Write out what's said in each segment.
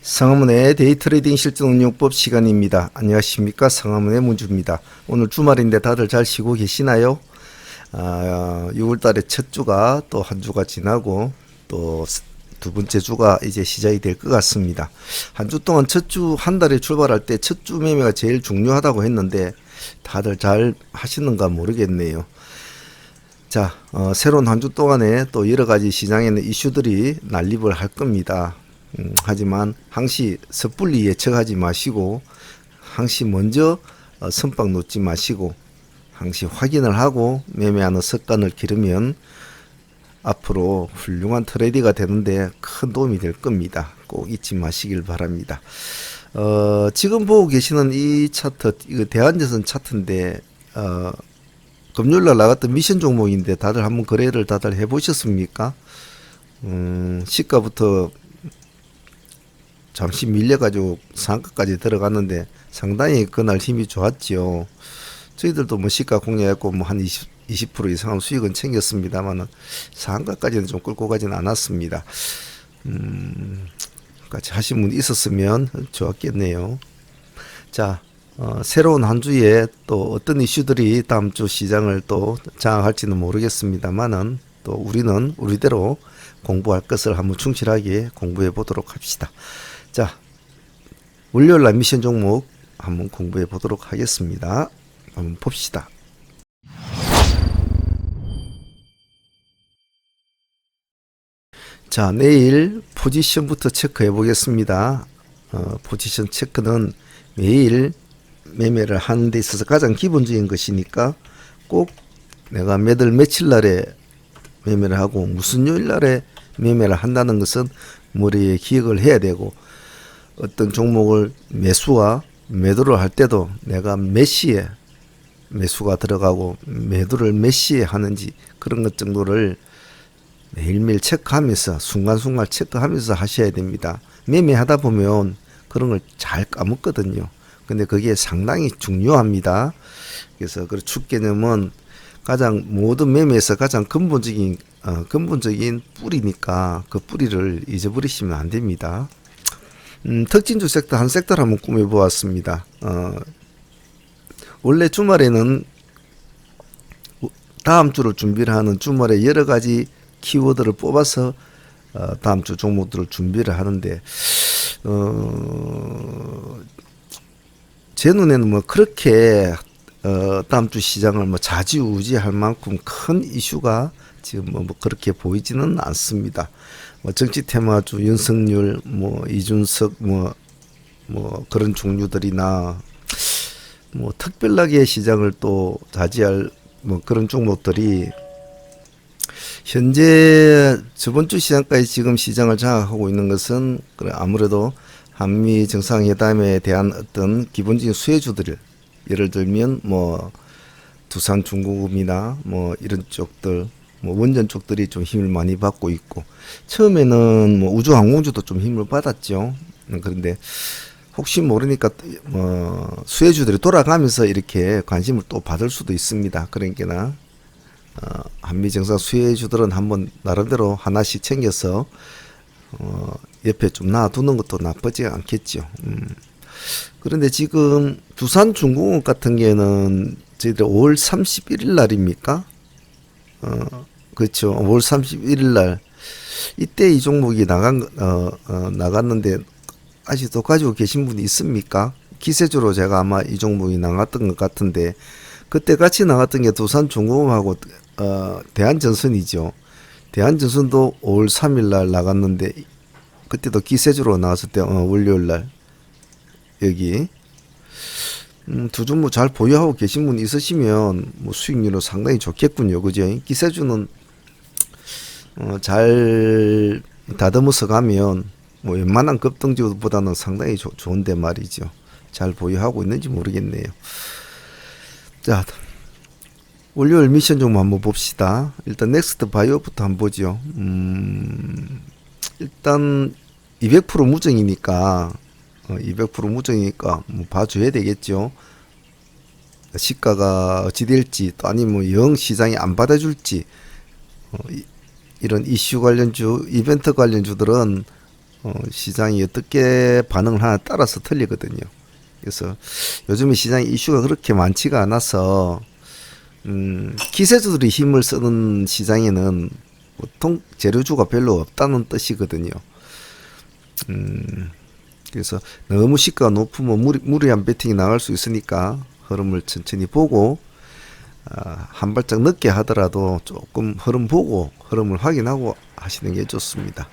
상하문의 데이트레이딩 실전운용법 시간입니다. 안녕하십니까, 상하문의 문주입니다. 오늘 주말인데 다들 잘 쉬고 계시나요? 6월달에 첫 주가 또 한 주가 지나고 또 두 번째 주가 이제 시작이 될 것 같습니다. 한 주 동안 첫 주 한 달에 출발할 때 첫 주 매매가 제일 중요하다고 했는데 다들 잘 하시는가 모르겠네요. 자, 새로운 한 주 동안에 또 여러 가지 시장에는 이슈들이 난립을 할 겁니다. 하지만 항시 섣불리 예측하지 마시고 항시 먼저 선빵 놓지 마시고 항시 확인을 하고 매매하는 습관을 기르면 앞으로 훌륭한 트레이디가 되는데 큰 도움이 될 겁니다. 꼭 잊지 마시길 바랍니다. 지금 보고 계시는 이 차트, 이거 대한전선 차트인데 금요일날 나갔던 미션 종목인데 다들 한번 거래를 다들 해보셨습니까? 시가부터 잠시 밀려가지고 상가까지 들어갔는데 상당히 그날 힘이 좋았지요. 저희들도 뭐 시가 공략했고 뭐 한 20% 이상의 수익은 챙겼습니다만은 상가까지는 좀 끌고 가진 않았습니다. 같이 하신 분 있었으면 좋았겠네요. 자, 새로운 한 주에 또 어떤 이슈들이 다음 주 시장을 또 장악할지는 모르겠습니다만은 또 우리는 우리대로 공부할 것을 한번 충실하게 공부해 보도록 합시다. 자, 월요일날 미션 종목 한번 공부해 보도록 하겠습니다. 한번 봅시다. 자, 내일 포지션부터 체크해 보겠습니다. 포지션 체크는 매일 매매를 하는 데 있어서 가장 기본적인 것이니까 꼭 내가 매달 며칠 날에 매매를 하고 무슨 요일 날에 매매를 한다는 것은 머리에 기억을 해야 되고, 어떤 종목을 매수와 매도를 할 때도 내가 몇 시에 매수가 들어가고 매도를 몇 시에 하는지 그런 것 정도를 매일매일 체크하면서 순간순간 체크하면서 하셔야 됩니다. 매매하다 보면 그런 걸 잘 까먹거든요. 근데 그게 상당히 중요합니다. 그래서 그 축 개념은 가장 모든 매매에서 가장 근본적인 뿌리니까 그 뿌리를 잊어버리시면 안 됩니다. 특징주 섹터 한 섹터를 한번 꾸며보았습니다. 원래 주말에는 다음 주를 준비를 하는 주말에 여러 가지 키워드를 뽑아서 다음 주 종목들을 준비를 하는데 제 눈에는 뭐 그렇게 다음 주 시장을 뭐 좌지우지할 만큼 큰 이슈가 지금 뭐 그렇게 보이지는 않습니다. 뭐 정치 테마주 윤석열, 뭐 이준석, 뭐 그런 종류들이나 뭐 특별하게 시장을 또 좌지할 뭐 그런 종목들이 현재 저번 주 시장까지 지금 시장을 장악하고 있는 것은 아무래도 한미 정상회담에 대한 어떤 기본적인 수혜주들, 예를 들면 뭐 두산중공업이나 뭐 이런 쪽들, 뭐 원전 쪽들이 좀 힘을 많이 받고 있고, 처음에는 뭐 우주항공주도 좀 힘을 받았죠. 그런데 혹시 모르니까 뭐 수혜주들이 돌아가면서 이렇게 관심을 또 받을 수도 있습니다. 그러니까 한미 정상 수혜주들은 한번 나름대로 하나씩 챙겨서 옆에 좀 놔두는 것도 나쁘지 않겠죠. 그런데 지금 두산중공업 같은 경우는 저희들 5월 31일 날입니까? 그렇죠. 5월 31일 날 이때 이 종목이 나갔는데 아직도 가지고 계신 분이 있습니까? 기세주로 제가 아마 이 종목이 나갔던 것 같은데, 그때 같이 나갔던 게 두산중공업하고 대한전선이죠. 대한전선도 5월 3일 날 나갔는데 그때도 기세주로 나왔을 때 월요일 날 여기 두 종목 잘 보유하고 계신 분 있으시면 뭐 수익률은 상당히 좋겠군요. 그죠? 기세주는 잘 다듬어서 가면 뭐 웬만한 급등주보다는 상당히 좋은데 말이죠. 잘 보유하고 있는지 모르겠네요. 자, 월요일 미션 종목 한번 봅시다. 일단 넥스트 바이오부터 한번 보죠. 일단 200% 무정이니까 200% 무정이니까 뭐 봐줘야 되겠죠. 시가가 어찌 될지, 또 아니면 영 시장이 안 받아줄지, 이런 이슈 관련주, 이벤트 관련주들은 시장이 어떻게 반응을 하나 따라서 틀리거든요. 그래서 요즘에 시장 이슈가 그렇게 많지가 않아서 기세주들이 힘을 쓰는 시장에는 보통 재료주가 별로 없다는 뜻이거든요. 그래서 너무 시가가 높으면 무리한 베팅이 나갈 수 있으니까 흐름을 천천히 보고 한 발짝 늦게 하더라도 조금 흐름 보고 흐름을 확인하고 하시는 게 좋습니다.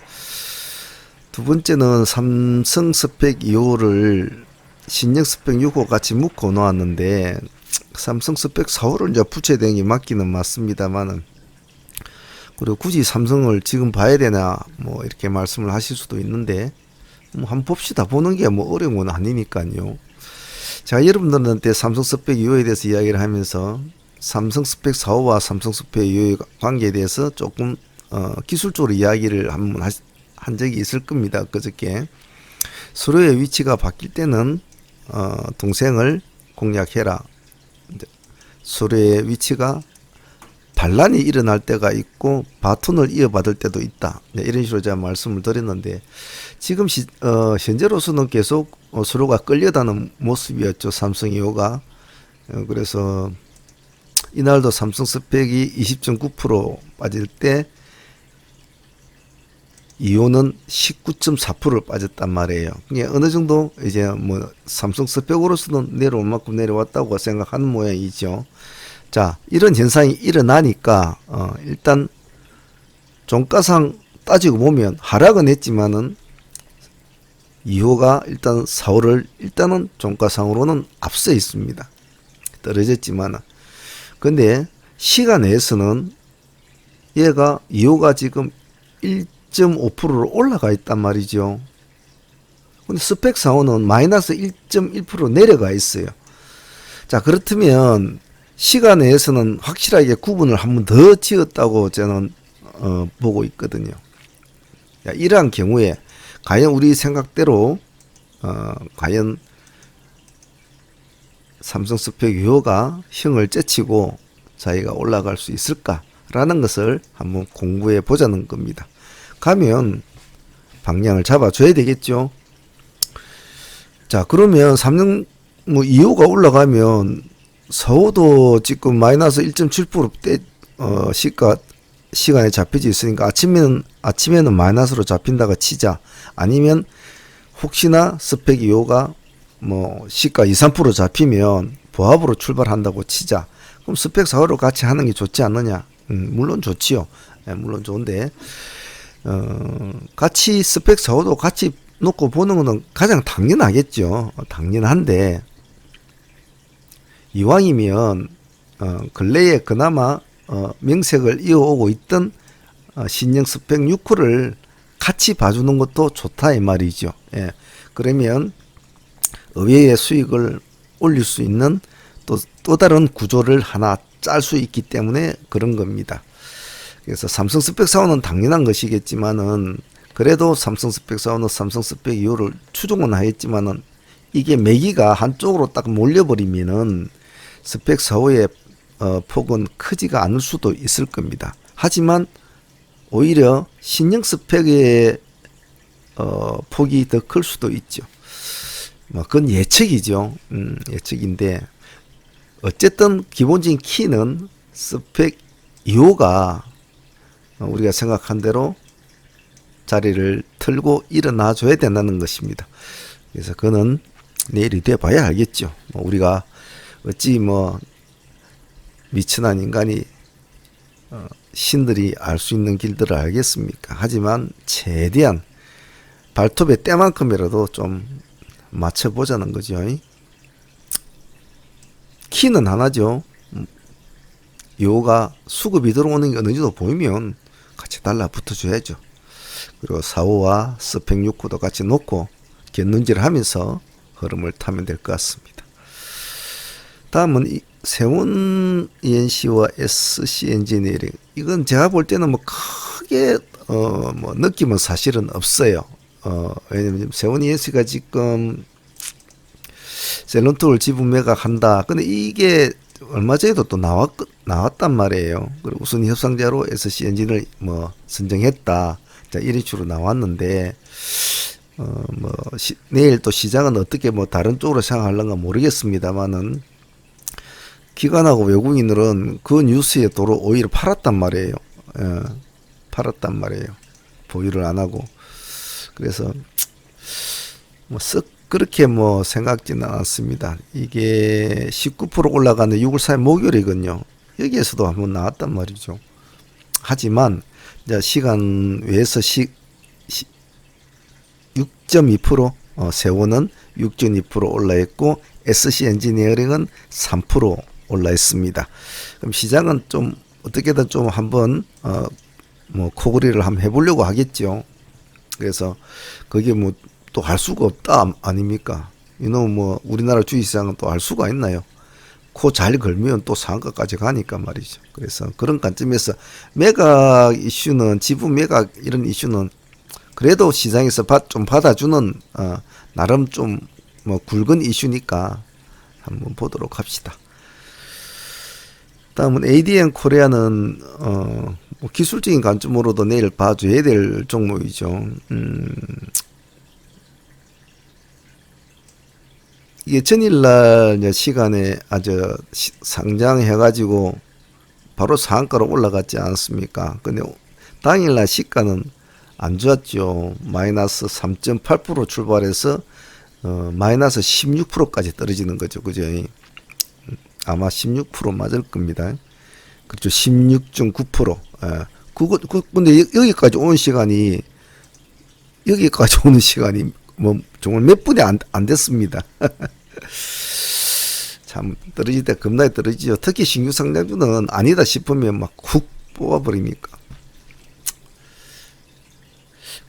두 번째는 삼성 스펙 2호를 신형 스펙 6호 같이 묶어 놓았는데 삼성 스펙 4호를 이제 붙여야 되는 게 맞기는 맞습니다만은 그리고 굳이 삼성을 지금 봐야 되나 뭐 이렇게 말씀을 하실 수도 있는데 뭐 한번 봅시다. 보는 게 뭐 어려운 건 아니니까요. 제가 여러분들한테 삼성 스펙 2호에 대해서 이야기를 하면서 삼성 스펙 4호와 삼성 스펙 2호의 관계에 대해서 조금 기술적으로 이야기를 한 적이 있을 겁니다. 그저께 서로의 위치가 바뀔 때는 동생을 공략해라. 서로의 위치가 반란이 일어날 때가 있고 바톤을 이어받을 때도 있다. 이런 식으로 제가 말씀을 드렸는데 지금 현재로서는 계속 서로가 끌려다는 모습이었죠. 삼성 2호가. 그래서 이날도 삼성 스펙이 20.9% 빠질 때 2호는 19.4%를 빠졌단 말이에요. 그게 어느 정도 이제 뭐 삼성 스펙으로서는 내려올 만큼 내려왔다고 생각하는 모양이죠. 자, 이런 현상이 일어나니까 일단 종가상 따지고 보면 하락은 했지만은 2호가 일단 4호를 일단은 종가상으로는 앞서 있습니다. 떨어졌지만은 근데 시간 내에서는 얘가 2호가 지금 1.5%로 올라가 있단 말이죠. 근데 스펙 4호는 마이너스 1.1% 내려가 있어요. 자, 그렇다면 시간 내에서는 확실하게 구분을 한 번 더 지었다고 저는 보고 있거든요. 자, 이러한 경우에 과연 우리 생각대로 과연 삼성 스펙 2호가 형을 째치고 자기가 올라갈 수 있을까라는 것을 한번 공부해 보자는 겁니다. 가면 방향을 잡아줘야 되겠죠. 자, 그러면 삼성 뭐 2호가 올라가면 4호도 지금 마이너스 1.7% 시간에 잡혀져 있으니까 아침에는 마이너스로 잡힌다가 치자. 아니면 혹시나 스펙 2호가 뭐 시가 2, 3% 잡히면 보합으로 출발한다고 치자. 그럼 스펙 4호로 같이 하는 게 좋지 않느냐? 물론 좋지요. 물론 좋은데 같이 스펙 4호도 같이 놓고 보는 것은 가장 당연하겠죠. 당연한데 이왕이면 근래에 그나마 명색을 이어오고 있던 신형 스펙 6호를 같이 봐주는 것도 좋다 이 말이죠. 예. 그러면 의외의 수익을 올릴 수 있는 또 다른 구조를 하나 짤 수 있기 때문에 그런 겁니다. 그래서 삼성 스펙 4호는 당연한 것이겠지만은 그래도 삼성 스펙 4호는 삼성 스펙 2호를 추종은 하였지만은 이게 매기가 한쪽으로 딱 몰려버리면은 스펙 4호의 폭은 크지가 않을 수도 있을 겁니다. 하지만 오히려 신형 스펙의 폭이 더 클 수도 있죠. 그건 예측이죠. 예측인데 어쨌든 기본적인 키는 스펙 2호가 우리가 생각한 대로 자리를 틀고 일어나 줘야 된다는 것입니다. 그래서 그는 내일이 돼 봐야 알겠죠. 우리가 어찌 미천한 인간이 신들이 알 수 있는 길들을 알겠습니까? 하지만 최대한 발톱의 때만큼이라도 좀 맞춰보자는 거죠. 키는 하나죠. 2호가 수급이 들어오는 게 어느 정도 보이면 같이 달라붙어 줘야죠. 그리고 4호와 스펙 6호도 같이 놓고 곁눈질을 하면서 흐름을 타면 될 것 같습니다. 다음은 세운 ENC와 SC 엔지니어링. 이건 제가 볼 때는 크게 느낌은 사실은 없어요. 왜냐면 세운 ENC가 지금 셀론톡을 지분 매각한다. 근데 이게 얼마 전에도 또 나왔단 말이에요. 그리고 우선 협상자로 SC 엔진을 선정했다. 자, 이런 식으로 나왔는데 내일 또 시장은 어떻게 뭐 다른 쪽으로 생각하려는가 모르겠습니다만은 기관하고 외국인들은 그 뉴스에 도로 오히려 팔았단 말이에요. 예, 팔았단 말이에요. 보유를 안 하고. 그래서 썩 그렇게 생각지는 않았습니다. 이게 19% 올라가는 6월 4일 목요일이거든요. 여기에서도 한번 나왔단 말이죠. 하지만 이제 시간 외에서 6.2%, 세원은 6.2% 올라있고 SC 엔지니어링은 3% 올라있습니다. 그럼 시장은 좀 어떻게든 좀 한번 코골이를 한번 해보려고 하겠죠. 그래서 그게 또 할 수가 없다 아닙니까? 이놈 우리나라 주식시장은 또 할 수가 있나요? 코 잘 걸면 또 상한가까지 가니까 말이죠. 그래서 그런 관점에서 매각 이슈는 지분 매각 이런 이슈는 그래도 시장에서 좀 받아주는 나름 좀 굵은 이슈니까 한번 보도록 합시다. 다음은 ADM 코리아는 기술적인 관점으로도 내일 봐줘야 될 종목이죠. 이게 전일날 시간에 아주 상장해가지고 바로 상한가로 올라갔지 않습니까? 근데 당일날 시가는 안 좋았죠. 마이너스 3.8% 출발해서 마이너스 16%까지 떨어지는 거죠. 그죠? 아마 16% 맞을 겁니다. 그렇죠. 16.9%. 예. 근데 여기까지 오는 시간이 정말 몇 분이 안 됐습니다. 참 떨어질 때 겁나게 떨어지죠. 특히 신규 상장주는 아니다 싶으면 막 훅 뽑아버리니까.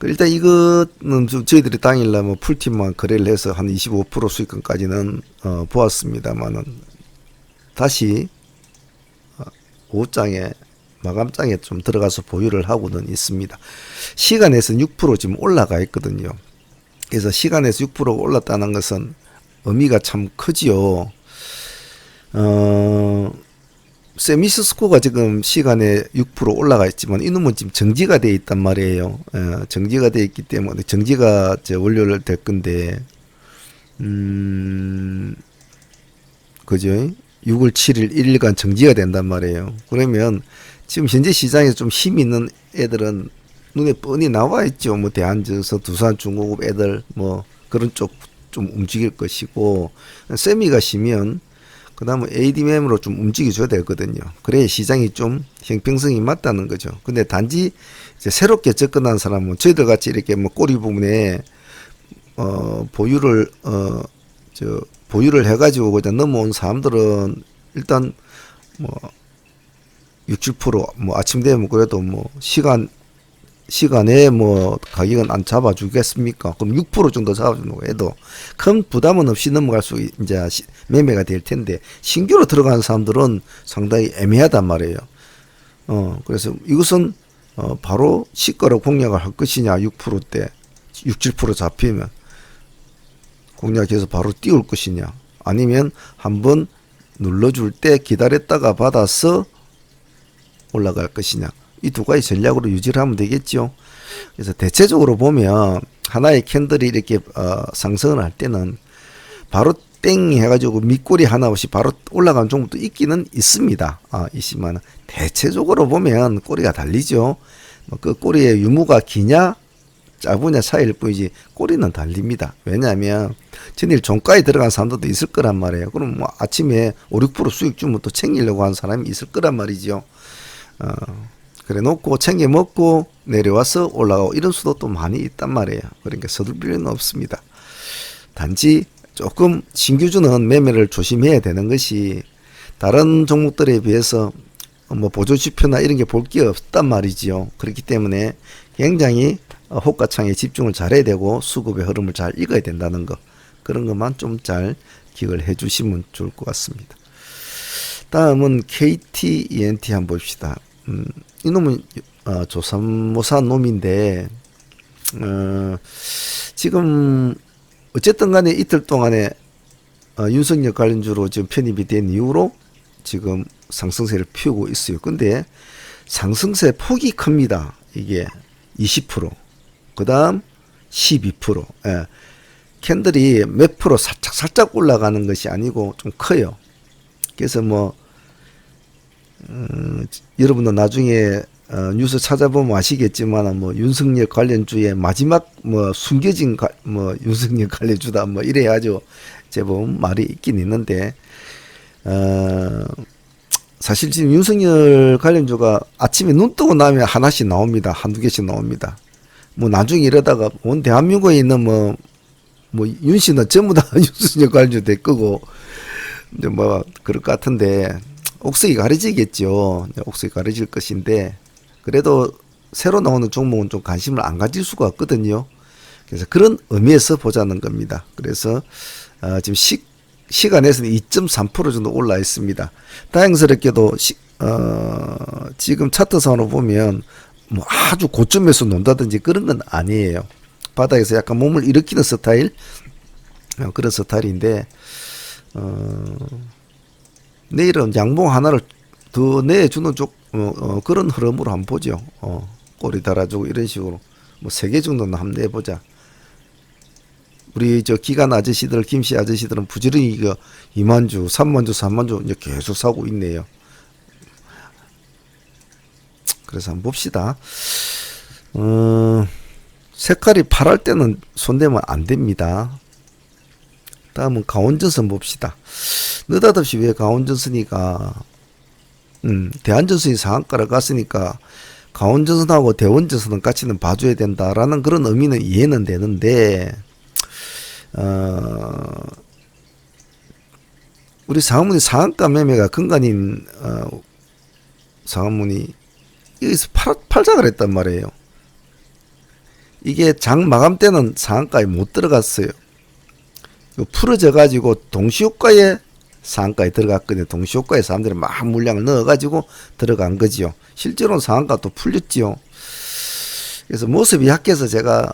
일단 이거는 저희들이 당일날 풀팀만 거래를 해서 한 25% 수익금까지는 보았습니다만은 다시 오후장에 마감장에 좀 들어가서 보유를 하고는 있습니다. 시간에서 6% 지금 올라가 있거든요. 그래서 시간에서 6% 올랐다는 것은 의미가 참 크지요. 세미스코가 지금 시간에 6% 올라가 있지만 이놈은 지금 정지가 돼 있단 말이에요. 정지가 돼 있기 때문에 정지가 원료를 될 건데, 그죠? 6월 7일 1일간 정지가 된단 말이에요. 그러면 지금 현재 시장에서 좀 힘 있는 애들은 눈에 뻔히 나와 있죠. 대한증서, 두산중공업 애들 그런 쪽 좀 움직일 것이고, 세미가 쉬면 그 다음에 ADM으로 좀 움직여줘야 되거든요. 그래야 시장이 좀 형평성이 맞다는 거죠. 근데 단지 이제 새롭게 접근한 사람은 저희들 같이 이렇게 꼬리 부분에 보유를 해가지고 그냥 넘어온 사람들은 일단 6, 7% 아침 되면 그래도 시간에 가격은 안 잡아주겠습니까? 그럼 6% 정도 잡아주는 거 해도 큰 부담은 없이 넘어갈 수 이제 매매가 될 텐데 신규로 들어가는 사람들은 상당히 애매하단 말이에요. 그래서 이것은 바로 시가로 공략을 할 것이냐 6%대 6, 7% 잡히면 공략해서 바로 띄울 것이냐 아니면 한번 눌러줄 때 기다렸다가 받아서 올라갈 것이냐 이 두 가지 전략으로 유지를 하면 되겠죠. 그래서 대체적으로 보면 하나의 캔들이 이렇게 상승을 할 때는 바로 땡 해가지고 밑꼬리 하나 없이 바로 올라가는 종목도 있기는 있습니다. 있지만 대체적으로 보면 꼬리가 달리죠. 그 꼬리의 유무가 기냐 짧으냐 차이일 뿐이지 꼬리는 달립니다. 왜냐하면 전일 종가에 들어간 사람들도 있을 거란 말이에요. 그럼 아침에 5, 6% 수익 주면 또 챙기려고 하는 사람이 있을 거란 말이죠. 그래 놓고 챙겨 먹고 내려와서 올라가고 이런 수도 또 많이 있단 말이에요. 그러니까 서둘 필요는 없습니다. 단지 조금 신규주는 매매를 조심해야 되는 것이 다른 종목들에 비해서 보조지표나 이런 게 볼 게 없단 말이지요. 그렇기 때문에 굉장히 호가창에 집중을 잘해야 되고 수급의 흐름을 잘 읽어야 된다는 거 그런 것만 좀 잘 기억을 해 주시면 좋을 것 같습니다. 다음은 KT-ENT 한번 봅시다. 이놈은 조삼모사 놈인데 지금 어쨌든 간에 이틀 동안에 윤석열 관련주로 지금 편입이 된 이후로 지금 상승세를 피우고 있어요. 근데 상승세 폭이 큽니다. 이게 20%. 그 다음 12%. 예. 캔들이 몇 프로 살짝 올라가는 것이 아니고 좀 커요. 그래서 뭐 여러분도 나중에 뉴스 찾아보면 아시겠지만 뭐 윤석열 관련주의 마지막 뭐 숨겨진 뭐 윤석열 관련주다 뭐 이래 아주 제법 말이 있긴 있는데 사실 지금 윤석열 관련주가 아침에 눈 뜨고 나면 하나씩 나옵니다. 한두 개씩 나옵니다. 뭐 나중에 이러다가 온 대한민국에 있는 뭐 윤씨는 전부 다 윤석열 관련주 될 거고 이제 뭐 그럴 것 같은데 옥석이 가려지겠죠. 옥석이 가려질 것인데 그래도 새로 나오는 종목은 좀 관심을 안 가질 수가 없거든요. 그래서 그런 의미에서 보자는 겁니다. 그래서 지금 시간에서는 2.3% 정도 올라 있습니다. 다행스럽게도 지금 차트상으로 보면 뭐 아주 고점에서 논다든지 그런 건 아니에요. 바닥에서 약간 몸을 일으키는 스타일 그런 스타일인데 내일은 양봉 하나를 더 내주는 그런 흐름으로 한번 보죠. 꼬리 달아주고 이런 식으로 뭐 3개 정도는 한번 내보자. 우리 저 기관 아저씨들, 김씨 아저씨들은 부지런히 이거 2만주, 3만주, 4만주 이제 계속 사고 있네요. 그래서 한번 봅시다. 색깔이 파랄 때는 손대면 안 됩니다. 다음은 강원전선 봅시다. 느닷없이 왜 강원전선이가 대한전선이 상한가를 갔으니까 강원전선하고 대원전선은 같이는 봐줘야 된다라는 그런 의미는 이해는 되는데 우리 상한문이 상한가 매매가 근간인 상한문이 여기서 팔자 그랬단 말이에요. 이게 장 마감 때는 상한가에 못 들어갔어요. 풀어져 가지고 동시효과에 상한가에 들어갔거든요. 동시효과에 사람들이 막 물량을 넣어가지고 들어간 거지요. 실제로는 상한가 또 풀렸지요. 그래서 모습이 약해서 제가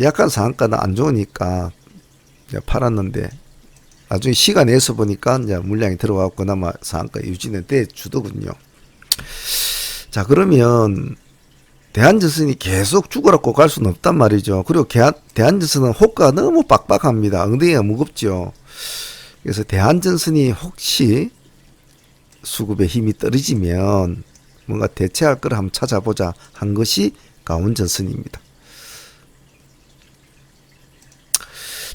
약한 상한가는 안 좋으니까 팔았는데 나중에 시간 내서 보니까 이제 물량이 들어가고 그나마 상한가 유지는 돼 주더군요. 자, 그러면 대한전선이 계속 죽어라고 갈 수는 없단 말이죠. 그리고 대한전선은 호가가 너무 빡빡합니다. 엉덩이가 무겁죠. 그래서 대한전선이 혹시 수급의 힘이 떨어지면 뭔가 대체할 걸 한번 찾아보자 한 것이 강원전선입니다.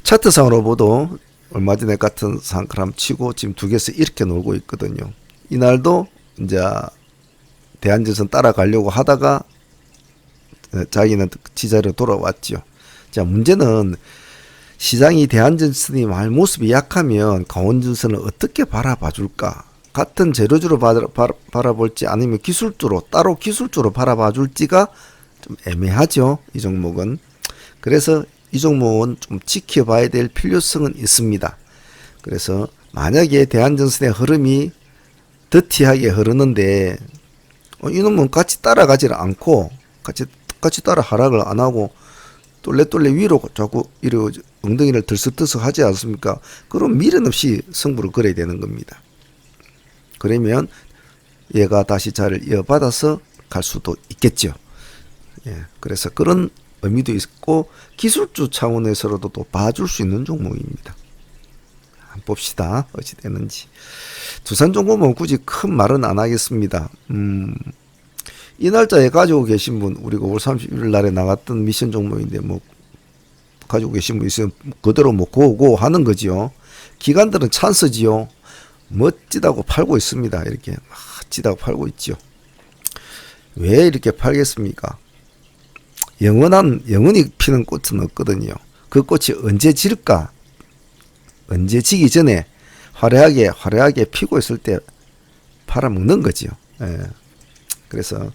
차트상으로 보도 얼마 전에 같은 상한가를 한번 치고 지금 두 개에서 이렇게 놀고 있거든요. 이날도 이제 대한전선 따라가려고 하다가 자기는 지자리로 돌아왔죠. 자, 문제는 시장이 대한전선이 말 모습이 약하면 강원전선을 어떻게 바라봐 줄까? 같은 재료주로 바라볼지 아니면 기술주로 따로 기술주로 바라봐 줄지가 좀 애매하죠. 이 종목은. 그래서 이 종목은 좀 지켜봐야 될 필요성은 있습니다. 그래서 만약에 대한전선의 흐름이 더티하게 흐르는데 이놈은 같이 따라가지를 않고 같이 따라 하락을 안 하고 똘레똘레 위로 자꾸 이러 엉덩이를 들썩들썩 하지 않습니까? 그럼 미련 없이 승부를 걸어야 되는 겁니다. 그러면 얘가 다시 자리를 이어받아서 갈 수도 있겠죠. 예, 그래서 그런 의미도 있고 기술주 차원에서로도 또 봐줄 수 있는 종목입니다. 한번 봅시다. 어찌 되는지. 두산중공업은 굳이 큰 말은 안 하겠습니다. 이 날짜에 가지고 계신 분, 우리가 5월 31일 날에 나갔던 미션 종목인데 뭐 가지고 계신 분 있으면 그대로 뭐 고고 하는 거지요. 기관들은 찬스지요. 멋지다고 팔고 있습니다. 이렇게 멋지다고 팔고 있죠. 왜 이렇게 팔겠습니까? 영원히 피는 꽃은 없거든요. 그 꽃이 언제 질까? 언제 지기 전에 화려하게 피고 있을 때 팔아먹는 거죠. 예. 그래서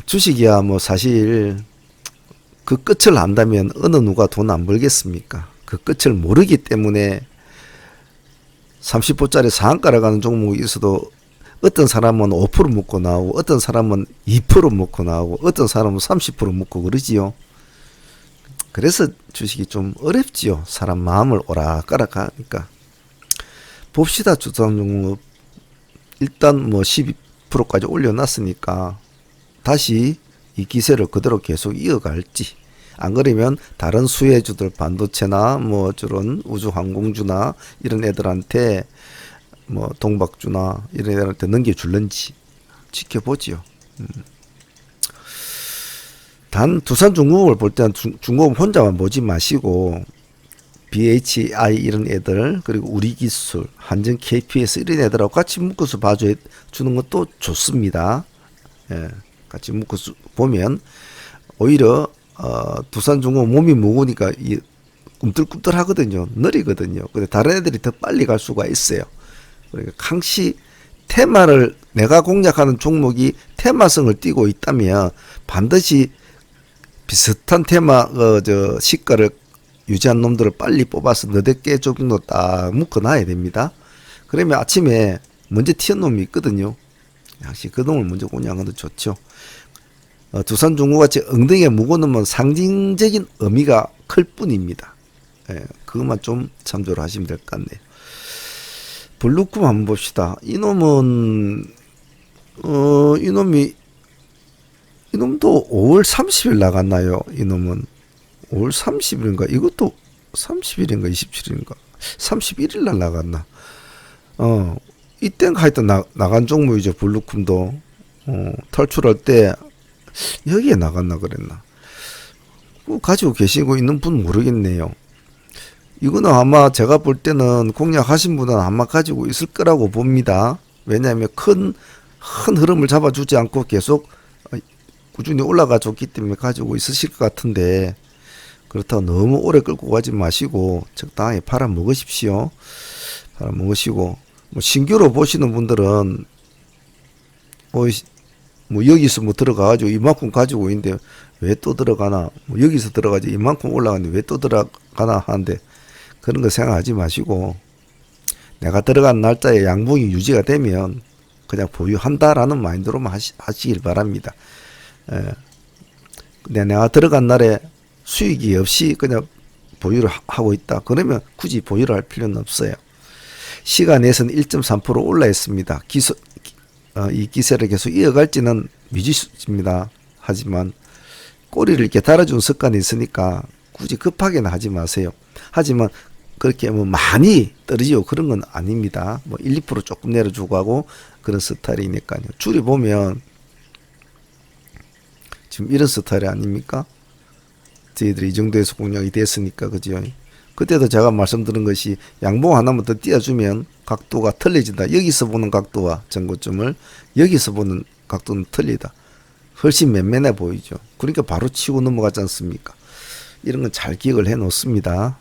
주식이야 뭐 사실 그 끝을 안다면 어느 누가 돈 안 벌겠습니까? 그 끝을 모르기 때문에 30%짜리 상한가를 가는 종목이 있어도 어떤 사람은 5% 먹고 나오고 어떤 사람은 2% 먹고 나오고 어떤 사람은 30% 먹고 그러지요. 그래서 주식이 좀 어렵지요. 사람 마음을 오락가락 하니까. 봅시다. 두산중공업 일단 뭐 12%까지 올려놨으니까 다시 이 기세를 그대로 계속 이어갈지 안 그러면 다른 수혜주들 반도체나 뭐 저런 우주항공주나 이런 애들한테 뭐 동박주나 이런 애들한테 넘겨줄는지 지켜보지요. 단 두산중공업을 볼 때는 중공업 혼자만 보지 마시고 BHI 이런 애들 그리고 우리기술, 한전 KPS 이런 애들하고 같이 묶어서 봐주는 것도 좋습니다. 예, 같이 묶어서 보면 오히려 두산중공업 몸이 무거우니까 꿈틀꿈틀하거든요. 느리거든요. 근데 다른 애들이 더 빨리 갈 수가 있어요. 그러니까 항시 테마를 내가 공략하는 종목이 테마성을 띠고 있다면 반드시 비슷한 테마 시가를 유지한 놈들을 빨리 뽑아서 너댓 개 정도 딱 묶어놔야 됩니다. 그러면 아침에 먼저 튀은 놈이 있거든요. 역시 그 놈을 먼저 공략하는 것도 좋죠. 두산중공업같이 엉덩이에 묶어놓으면 상징적인 의미가 클 뿐입니다. 예, 그것만 좀 참조를 하시면 될 것 같네요. 블루쿰 한번 봅시다. 이놈은 이놈도 5월 30일 나갔나요? 이놈은 5월 30일인가? 이것도 30일인가 27일인가? 31일 날 나갔나? 이땐 하여튼 나간 종목이죠. 블루쿰도 탈출할 때 여기에 나갔나 그랬나? 가지고 계시고 있는 분 모르겠네요. 이거는 아마 제가 볼 때는 공략하신 분은 아마 가지고 있을 거라고 봅니다. 왜냐하면 큰 흐름을 잡아주지 않고 계속 꾸준히 올라가 줬기 때문에 가지고 있으실 것 같은데, 그렇다고 너무 오래 끌고 가지 마시고 적당히 팔아 먹으십시오. 팔아 먹으시고, 뭐 신규로 보시는 분들은 뭐 여기서 뭐 들어가가지고 이만큼 가지고 있는데 왜 또 들어가나, 뭐 여기서 들어가지고 이만큼 올라가는데 왜 또 들어가나 하는데, 그런 거 생각하지 마시고 내가 들어간 날짜에 양봉이 유지가 되면 그냥 보유한다라는 마인드로만 하시길 바랍니다. 근데 내가 들어간 날에 수익이 없이 그냥 보유를 하고 있다, 그러면 굳이 보유를 할 필요는 없어요. 시간에서는 1.3% 올라 있습니다. 이 기세를 계속 이어갈지는 미지수입니다. 하지만 꼬리를 이렇게 달아준 습관이 있으니까 굳이 급하게는 하지 마세요. 하지만 그렇게 뭐 많이 떨어지고 그런 건 아닙니다. 뭐 1, 2% 조금 내려주고 하고 그런 스타일이니까요. 줄이 보면 지금 이런 스타일 아닙니까? 저희들이 이 정도에서 공략이 됐으니까, 그죠? 그때도 제가 말씀드린 것이 양봉 하나만 더 띄워주면 각도가 틀려진다. 여기서 보는 각도와 전고점을 여기서 보는 각도는 틀리다. 훨씬 맨맨해 보이죠. 그러니까 바로 치고 넘어가지 않습니까? 이런 건 잘 기억을 해 놓습니다.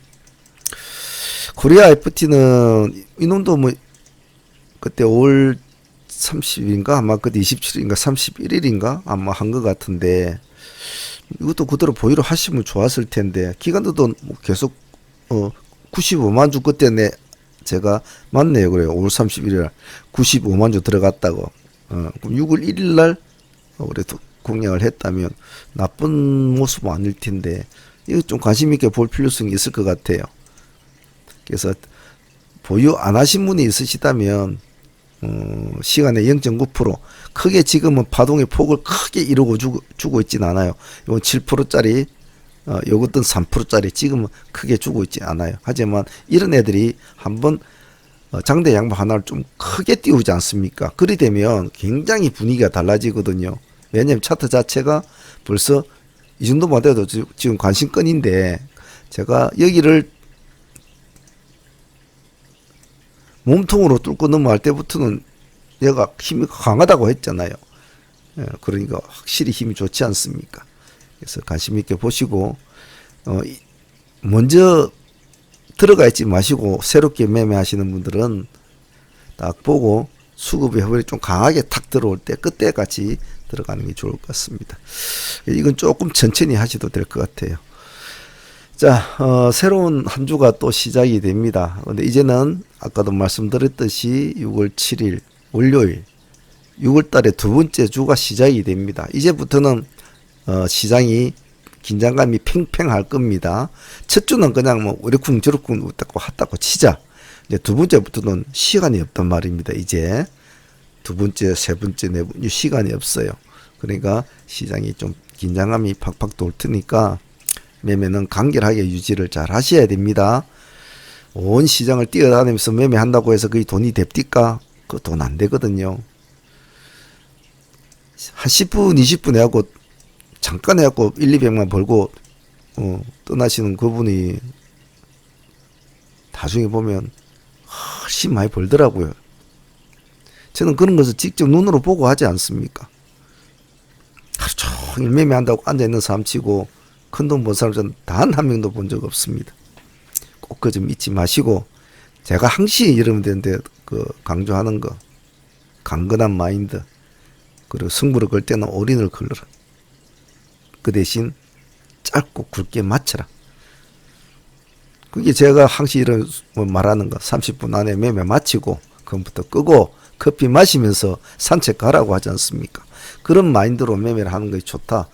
코리아 FT는 이놈도 뭐 그때 5월 30일인가 아마 그때 27일인가 31일인가 아마 한 것 같은데, 이것도 그대로 보유를 하시면 좋았을 텐데, 기간도 뭐 계속 95만 주 그때 제가 맞네요. 그래요. 5월 31일 95만 주 들어갔다고. 그럼 6월 1일 날 그래도 공략을 했다면 나쁜 모습은 아닐 텐데, 이거 좀 관심 있게 볼 필요성이 있을 것 같아요. 그래서 보유 안 하신 분이 있으시다면 시간에 0.9% 크게 지금은 파동의 폭을 크게 이루고 주고 있진 않아요. 이건 7%짜리 요것은 3%짜리 지금은 크게 주고 있지 않아요. 하지만 이런 애들이 한번 장대 양봉 하나를 좀 크게 띄우지 않습니까? 그리 되면 굉장히 분위기가 달라지거든요. 왜냐하면 차트 자체가 벌써 이 정도만 돼도 지금 관심권인데, 제가 여기를 몸통으로 뚫고 넘어갈 때부터는 얘가 힘이 강하다고 했잖아요. 그러니까 확실히 힘이 좋지 않습니까? 그래서 관심 있게 보시고, 먼저 들어가 있지 마시고 새롭게 매매하시는 분들은 딱 보고 수급이 허벌이 좀 강하게 탁 들어올 때 그때 같이 들어가는 게 좋을 것 같습니다. 이건 조금 천천히 하셔도 될 것 같아요. 자, 새로운 한 주가 또 시작이 됩니다. 근데 이제는 아까도 말씀드렸듯이 6월 7일 월요일 6월 달에 두 번째 주가 시작이 됩니다. 이제부터는 시장이 긴장감이 팽팽할 겁니다. 첫 주는 그냥 뭐 우리쿵 저리쿵 웃다고 has다고 치자. 이제 두 번째부터는 시간이 없단 말입니다. 이제 두 번째, 세 번째, 네 번째 시간이 없어요. 그러니까 시장이 좀 긴장감이 팍팍 돌 테니까 매매는 간결하게 유지를 잘 하셔야 됩니다. 온 시장을 뛰어다니면서 매매한다고 해서 그게 돈이 됩니까? 그 돈 안 되거든요. 한 10분, 20분 해갖고 잠깐 해갖고 1, 200만 벌고 떠나시는 그분이 나중에 보면 훨씬 많이 벌더라고요. 저는 그런 것을 직접 눈으로 보고 하지 않습니까? 하루 종일 매매한다고 앉아있는 사람 치고 큰돈 번 사람 저는 단 한 명도 본 적 없습니다. 꼭 그 점 잊지 마시고, 제가 항시 이러면 되는데 그 강조하는 거, 강건한 마인드, 그리고 승부를 걸 때는 올인을 걸러라. 그 대신 짧고 굵게 맞춰라. 그게 제가 항시 이런 말하는 거, 30분 안에 매매 마치고 컴퓨터 끄고 커피 마시면서 산책 가라고 하지 않습니까? 그런 마인드로 매매를 하는 것이 좋다.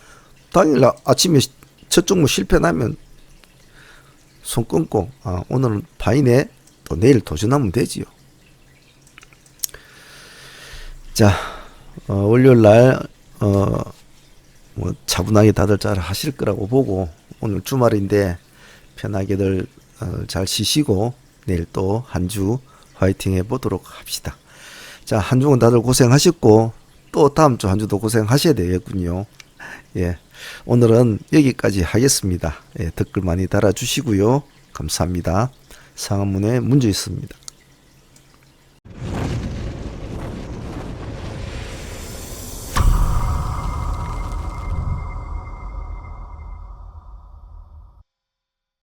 당일 아침에 첫 종목 실패 나면 손 끊고 오늘은 파이네, 또 내일 도전하면 되지요. 자, 월요일 날 뭐 차분하게 다들 잘 하실 거라고 보고, 오늘 주말인데 편하게들 잘 쉬시고 내일 또 한 주 화이팅 해보도록 합시다. 자, 한 주는 다들 고생하셨고 또 다음 주 한 주도 고생하셔야 되겠군요. 예, 오늘은 여기까지 하겠습니다. 예, 댓글 많이 달아주시고요. 감사합니다. 상한문에 문제 있습니다.